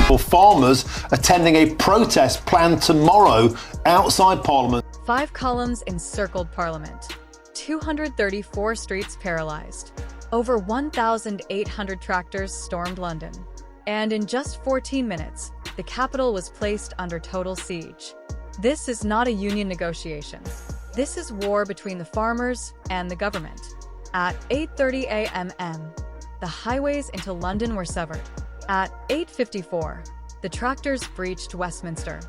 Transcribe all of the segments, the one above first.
For farmers attending a protest planned tomorrow outside Parliament. 5 columns encircled Parliament. 234 streets paralyzed. Over 1,800 tractors stormed London. And in just 14 minutes, the capital was placed under total siege. This is not a union negotiation. This is war between the farmers and the government. At 8:30 a.m., the highways into London were severed. At 8:54, the tractors breached Westminster.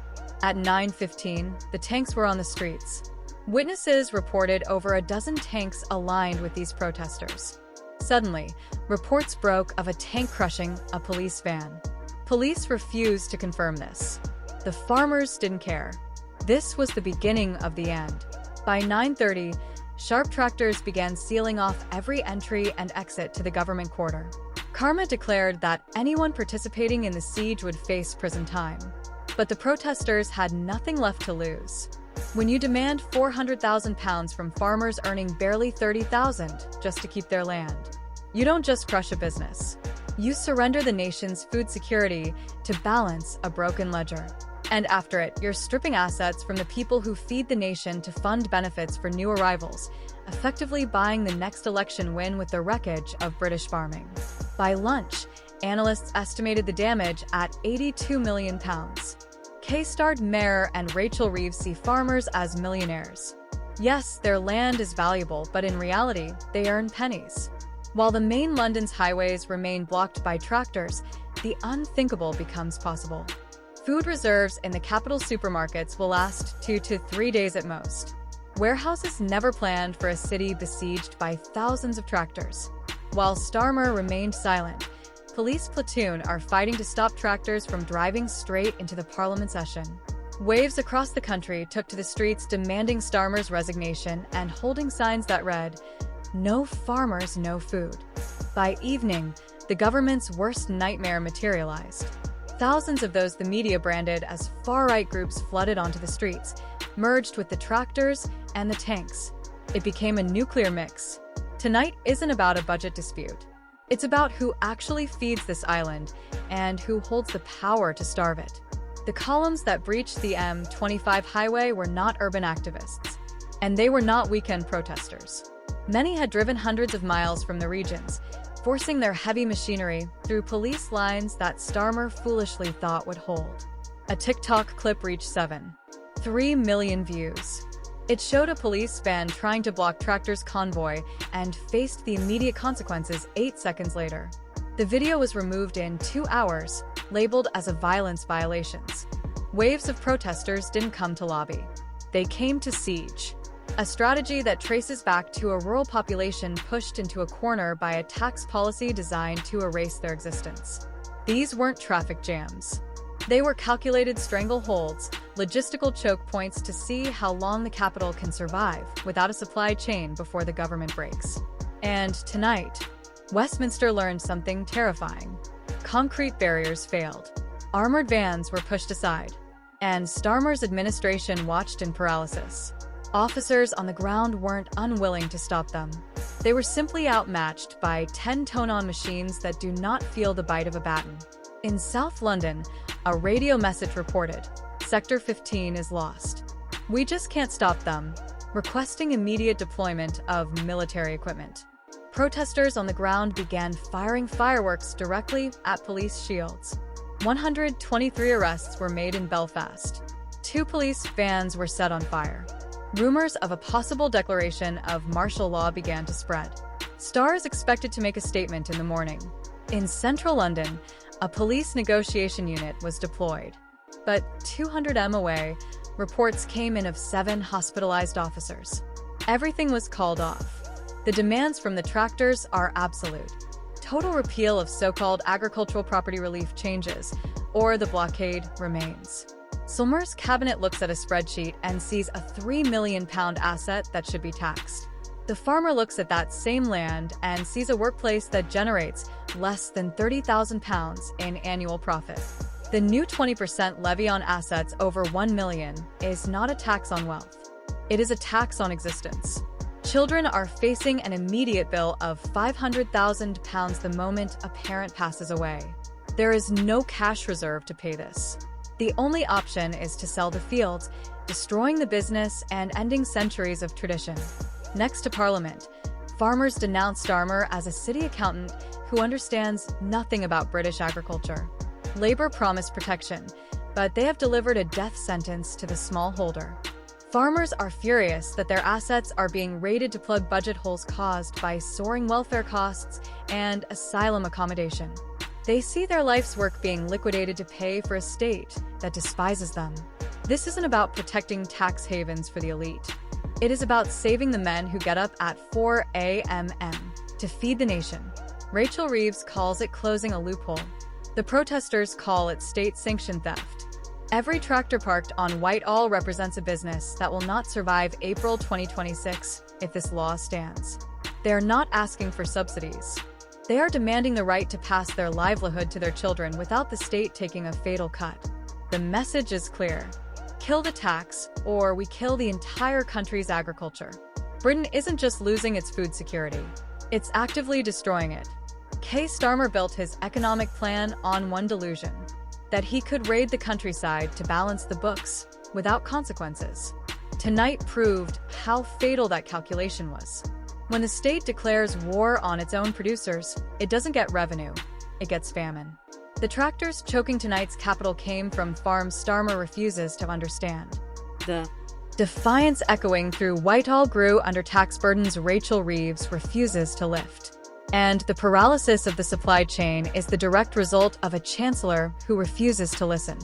At 9:15, the tanks were on the streets. Witnesses reported over a dozen tanks aligned with these protesters. Suddenly, reports broke of a tank crushing a police van. Police refused to confirm this. The farmers didn't care. This was the beginning of the end. By 9:30, sharp tractors began sealing off every entry and exit to the government quarter. Karma declared that anyone participating in the siege would face prison time. But the protesters had nothing left to lose. When you demand £400,000 from farmers earning barely $30,000 just to keep their land, you don't just crush a business. You surrender the nation's food security to balance a broken ledger. And after it, you're stripping assets from the people who feed the nation to fund benefits for new arrivals, effectively buying the next election win with the wreckage of British farming. By lunch, analysts estimated the damage at £82 million. K-starred Mayor and Rachel Reeves see farmers as millionaires. Yes, their land is valuable, but in reality, they earn pennies. While the main London's highways remain blocked by tractors, the unthinkable becomes possible. Food reserves in the capital supermarkets will last 2 to 3 days at most. Warehouses never planned for a city besieged by thousands of tractors. While Starmer remained silent, police platoon are fighting to stop tractors from driving straight into the Parliament session. Waves across the country took to the streets demanding Starmer's resignation and holding signs that read, "No farmers, no food." By evening, the government's worst nightmare materialized. Thousands of those the media branded as far-right groups flooded onto the streets, merged with the tractors and the tanks. It became a nuclear mix. Tonight isn't about a budget dispute. It's about who actually feeds this island and who holds the power to starve it. The columns that breached the M25 highway were not urban activists, and they were not weekend protesters. Many had driven hundreds of miles from the regions, forcing their heavy machinery through police lines that Starmer foolishly thought would hold. A TikTok clip reached 7.3 million views. It showed a police van trying to block tractors' convoy and faced the immediate consequences 8 seconds later. The video was removed in 2 hours, labeled as a violence violations. Waves of protesters didn't come to lobby. They came to siege. A strategy that traces back to a rural population pushed into a corner by a tax policy designed to erase their existence. These weren't traffic jams. They were calculated strangleholds, logistical choke points to see how long the capital can survive without a supply chain before the government breaks. And tonight, Westminster learned something terrifying. Concrete barriers failed. Armored vans were pushed aside. And Starmer's administration watched in paralysis. Officers on the ground weren't unwilling to stop them. They were simply outmatched by 10 tone-on machines that do not feel the bite of a baton. In South London, a radio message reported, "Sector 15 is lost. We just can't stop them," requesting immediate deployment of military equipment. Protesters on the ground began firing fireworks directly at police shields. 123 arrests were made in Belfast. 2 police vans were set on fire. Rumors of a possible declaration of martial law began to spread. Starr is expected to make a statement in the morning. In central London, a police negotiation unit was deployed. But 200 m away, reports came in of 7 hospitalized officers. Everything was called off. The demands from the tractors are absolute. Total repeal of so-called agricultural property relief changes, or the blockade remains. Starmer's cabinet looks at a spreadsheet and sees a £3 million asset that should be taxed. The farmer looks at that same land and sees a workplace that generates less than £30,000 in annual profit. The new 20% levy on assets over £1 million is not a tax on wealth. It is a tax on existence. Children are facing an immediate bill of £500,000 the moment a parent passes away. There is no cash reserve to pay this. The only option is to sell the fields, destroying the business and ending centuries of tradition. Next to Parliament, farmers denounce Starmer as a city accountant who understands nothing about British agriculture. Labour promised protection, but they have delivered a death sentence to the smallholder. Farmers are furious that their assets are being raided to plug budget holes caused by soaring welfare costs and asylum accommodation. They see their life's work being liquidated to pay for a state that despises them. This isn't about protecting tax havens for the elite. It is about saving the men who get up at 4 a.m. to feed the nation. Rachel Reeves calls it closing a loophole. The protesters call it state-sanctioned theft. Every tractor parked on Whitehall represents a business that will not survive April 2026 if this law stands. They are not asking for subsidies. They are demanding the right to pass their livelihood to their children without the state taking a fatal cut. The message is clear. Kill the tax, or we kill the entire country's agriculture. Britain isn't just losing its food security. It's actively destroying it. Keir Starmer built his economic plan on one delusion: that he could raid the countryside to balance the books without consequences. Tonight proved how fatal that calculation was. When the state declares war on its own producers, it doesn't get revenue, it gets famine. The tractors choking tonight's capital came from farms Starmer refuses to understand. The defiance echoing through Whitehall grew under tax burdens Rachel Reeves refuses to lift. And the paralysis of the supply chain is the direct result of a chancellor who refuses to listen.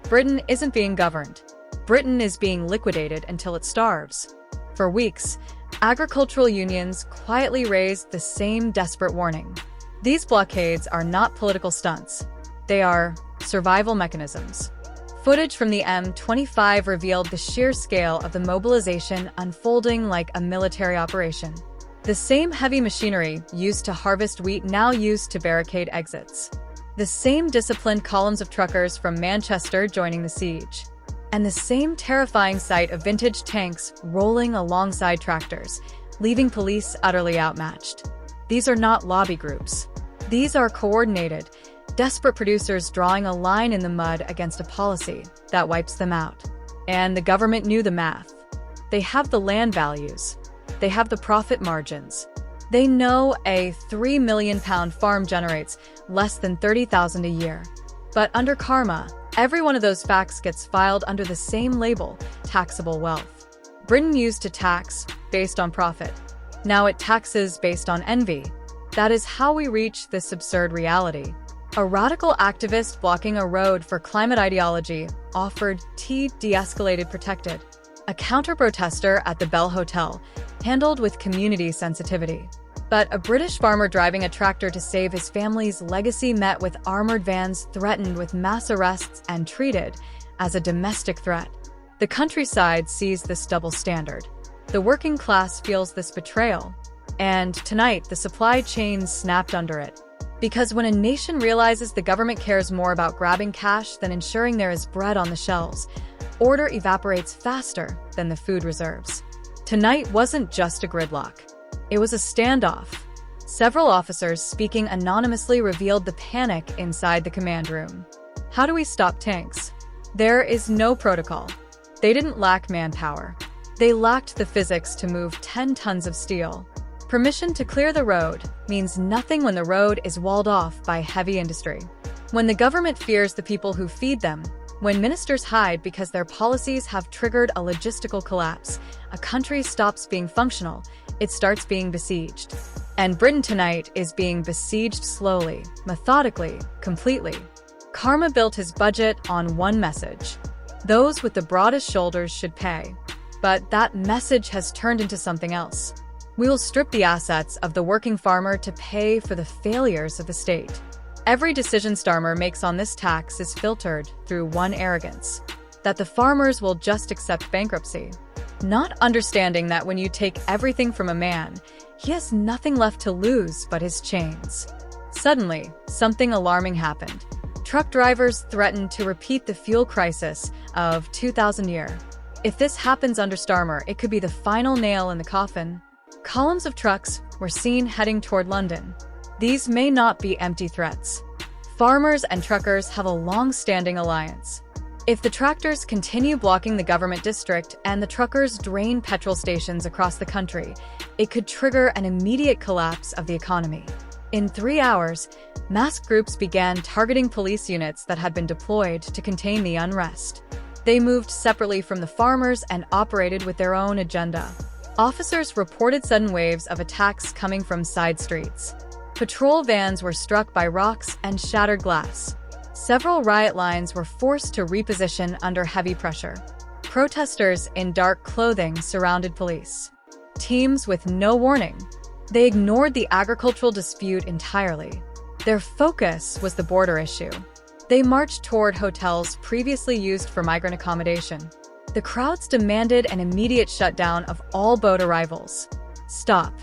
Britain isn't being governed. Britain is being liquidated until it starves. For weeks, agricultural unions quietly raised the same desperate warning. These blockades are not political stunts. They are survival mechanisms. Footage from the M25 revealed the sheer scale of the mobilization unfolding like a military operation. The same heavy machinery used to harvest wheat now used to barricade exits. The same disciplined columns of truckers from Manchester joining the siege. And the same terrifying sight of vintage tanks rolling alongside tractors, leaving police utterly outmatched. These are not lobby groups. These are coordinated, desperate producers drawing a line in the mud against a policy that wipes them out. And the government knew the math. They have the land values. They have the profit margins. They know a £3 million farm generates less than $30,000 a year. But under karma, every one of those facts gets filed under the same label, taxable wealth. Britain used to tax based on profit. Now it taxes based on envy. That is how we reach this absurd reality. A radical activist blocking a road for climate ideology offered tea de-escalated protected. A counter-protester at the Bell Hotel handled with community sensitivity. But a British farmer driving a tractor to save his family's legacy met with armored vans threatened with mass arrests and treated as a domestic threat. The countryside sees this double standard. The working class feels this betrayal. And tonight, the supply chain snapped under it. Because when a nation realizes the government cares more about grabbing cash than ensuring there is bread on the shelves, order evaporates faster than the food reserves. Tonight wasn't just a gridlock. It was a standoff. Several officers speaking anonymously revealed the panic inside the command room. How do we stop tanks? There is no protocol. They didn't lack manpower. They lacked the physics to move 10 tons of steel. Permission to clear the road means nothing when the road is walled off by heavy industry. When the government fears the people who feed them, when ministers hide because their policies have triggered a logistical collapse, a country stops being functional, it starts being besieged. And Britain tonight is being besieged slowly, methodically, completely. Karma built his budget on one message. Those with the broadest shoulders should pay. But that message has turned into something else. We will strip the assets of the working farmer to pay for the failures of the state. Every decision Starmer makes on this tax is filtered through one arrogance: that the farmers will just accept bankruptcy. Not understanding that when you take everything from a man, he has nothing left to lose but his chains. Suddenly, something alarming happened. Truck drivers threatened to repeat the fuel crisis of 2000 year. If this happens under Starmer, it could be the final nail in the coffin. Columns of trucks were seen heading toward London. These may not be empty threats. Farmers and truckers have a long-standing alliance. If the tractors continue blocking the government district and the truckers drain petrol stations across the country, it could trigger an immediate collapse of the economy. In 3 hours, masked groups began targeting police units that had been deployed to contain the unrest. They moved separately from the farmers and operated with their own agenda. Officers reported sudden waves of attacks coming from side streets. Patrol vans were struck by rocks and shattered glass. Several riot lines were forced to reposition under heavy pressure. Protesters in dark clothing surrounded police. Teams with no warning. They ignored the agricultural dispute entirely. Their focus was the border issue. They marched toward hotels previously used for migrant accommodation. The crowds demanded an immediate shutdown of all boat arrivals. Stop.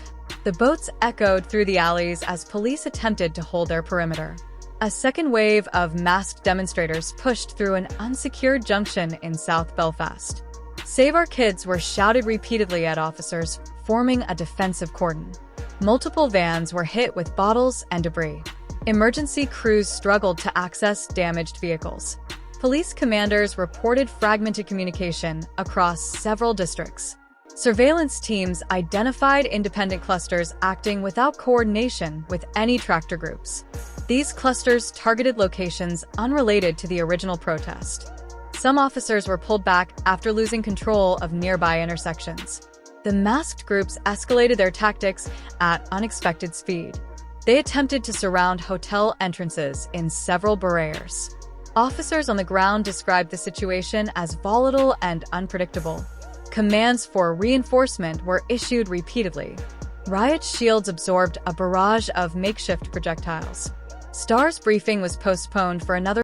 The boats echoed through the alleys as police attempted to hold their perimeter. A second wave of masked demonstrators pushed through an unsecured junction in South Belfast. "Save our kids" were shouted repeatedly at officers, forming a defensive cordon. Multiple vans were hit with bottles and debris. Emergency crews struggled to access damaged vehicles. Police commanders reported fragmented communication across several districts. Surveillance teams identified independent clusters acting without coordination with any tractor groups. These clusters targeted locations unrelated to the original protest. Some officers were pulled back after losing control of nearby intersections. The masked groups escalated their tactics at unexpected speed. They attempted to surround hotel entrances in several barriers. Officers on the ground described the situation as volatile and unpredictable. Commands for reinforcement were issued repeatedly. Riot shields absorbed a barrage of makeshift projectiles. STAR's briefing was postponed for another